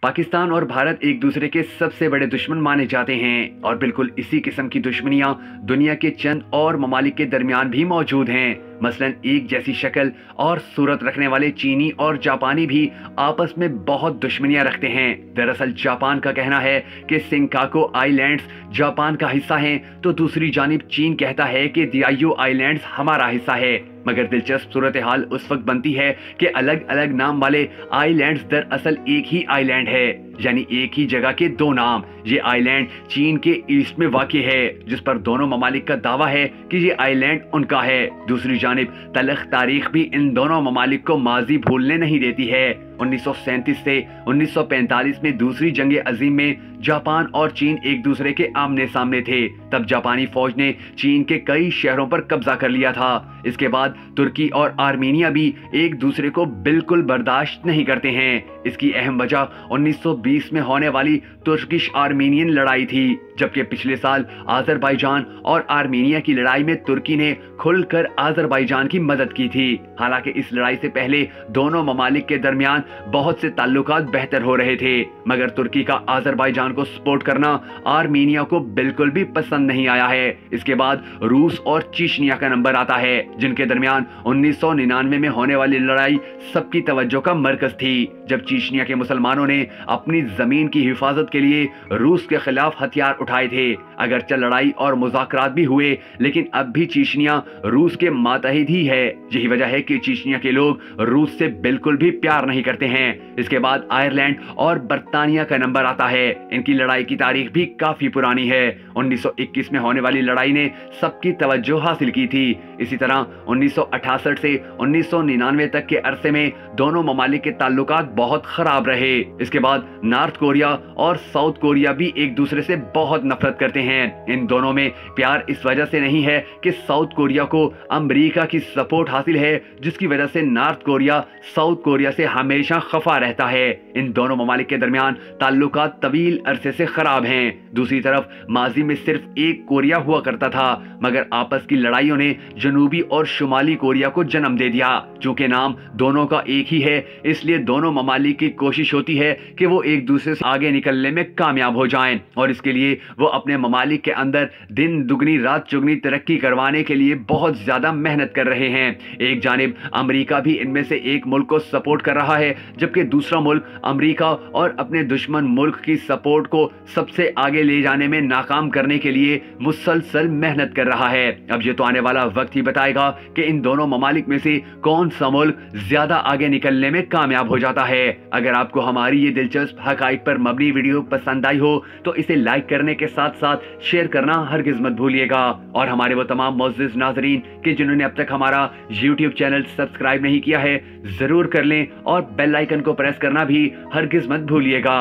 पाकिस्तान और भारत एक दूसरे के सबसे बड़े दुश्मन माने जाते हैं और बिल्कुल इसी किस्म की दुश्मनियां दुनिया के चंद और ममालिक के दरमियान भी मौजूद हैं। मसलन एक जैसी शक्ल और सूरत रखने वाले चीनी और जापानी भी आपस में बहुत दुश्मनियां रखते हैं। दरअसल जापान का कहना है कि सिंकाकू आइलैंड्स जापान का हिस्सा हैं, तो दूसरी जानिब चीन कहता है कि दियाओ आइलैंड्स हमारा हिस्सा है। मगर दिलचस्प सूरत हाल उस वक्त बनती है कि अलग अलग नाम वाले आइलैंड्स दरअसल एक ही आइलैंड है, यानी एक ही जगह के दो नाम। ये आइलैंड चीन के ईस्ट में वाक़ है, जिस पर दोनों ममालिक का दावा है कि ये आइलैंड उनका है। दूसरी जानिब तलख तारीख भी इन दोनों ममालिक को माजी भूलने नहीं देती है। 1937 से 1945 में दूसरी जंग अजीम में जापान और चीन एक दूसरे के आमने सामने थे। तब जापानी फौज ने चीन के कई शहरों पर कब्जा कर लिया था। इसके बाद तुर्की और आर्मीनिया भी एक दूसरे को बिल्कुल बर्दाश्त नहीं करते हैं। इसकी अहम वजह 1920 में होने वाली तुर्किश आर्मीनियन लड़ाई थी, जबकि पिछले साल आज़रबाईजान और आर्मीनिया की लड़ाई में तुर्की ने खुलकर आज़रबाईजान की मदद की थी। हालांकि इस लड़ाई से पहले दोनों ममालिक के दरमियान बहुत से ताल्लुकात बेहतर हो रहे थे, मगर तुर्की का आज़रबाईजान को सपोर्ट करना आर्मीनिया को बिल्कुल भी पसंद नहीं आया है। इसके बाद रूस और चीचनिया का नंबर आता है, जिनके दरमियान 1999 में होने वाली लड़ाई सबकी तवज्जो का मरकज थी, जब चीचनिया के मुसलमानों ने अपनी जमीन की हिफाजत के लिए रूस के खिलाफ हथियार उठाए थे। अगरचे लड़ाई और मुज़ाकरात भी हुए, लेकिन अब भी चीचनिया रूस के मातहत ही है। यही वजह है कि चीचनिया के लोग रूस से बिल्कुल भी प्यार नहीं करते हैं। इसके बाद आयरलैंड और बर्तानिया का नंबर आता है। इनकी लड़ाई की तारीख भी काफी पुरानी है। 1921 में होने वाली लड़ाई ने सबकी तवज्जो हासिल की थी। इसी तरह 1968 से 1999 तक के अरसे में दोनों ममालिक के ताल्लुकात बहुत खराब रहे। इसके बाद नॉर्थ कोरिया और साउथ कोरिया भी एक दूसरे से बहुत नफरत करते हैं। इन दोनों में प्यार इस वजह से नहीं है कि साउथ कोरिया को अमेरिका की सपोर्ट हासिल है, जिसकी वजह से नॉर्थ कोरिया साउथ कोरिया से हमेशा खफा रहता है। इन दोनों ममालिक के दरमियान ताल्लुकात तवील अरसे से खराब हैं। दूसरी तरफ माजी में सिर्फ एक कोरिया हुआ करता था, मगर आपस की लड़ाइयों ने जनूबी और शुमाली कोरिया को जन्म दे दिया। चूंकि नाम दोनों का एक ही है, इसलिए दोनों ममालिक की कोशिश होती है कि वो एक दूसरे से आगे निकलने में कामयाब हो जाएं, और इसके लिए वो अपने ममालिक के अंदर दिन दुगनी रात चुगनी तरक्की करवाने के लिए बहुत ज्यादा मेहनत कर रहे हैं। एक जानिब अमेरिका भी इनमें से एक मुल्क को सपोर्ट कर रहा है, जबकि दूसरा मुल्क अमेरिका और अपने दुश्मन मुल्क की सपोर्ट को सबसे आगे ले जाने में नाकाम करने के लिए मुसलसल मेहनत कर रहा है। अब ये तो आने वाला वक्त ही बताएगा कि इन दोनों ममालिक में से कौन सा मुल्क ज्यादा आगे निकलने में कामयाब हो जाता है। अगर आपको हमारी ये दिलचस्प हकाइक पर मबनी वीडियो पसंद आई हो तो इसे लाइक करने के साथ साथ शेयर करना हरगिज मत भूलिएगा, और हमारे वो तमाम मोअज़्ज़िज़ नाज़रीन कि जिन्होंने अब तक हमारा YouTube चैनल सब्सक्राइब नहीं किया है, जरूर कर लें और बेल आइकन को प्रेस करना भी हरगिज मत भूलिएगा।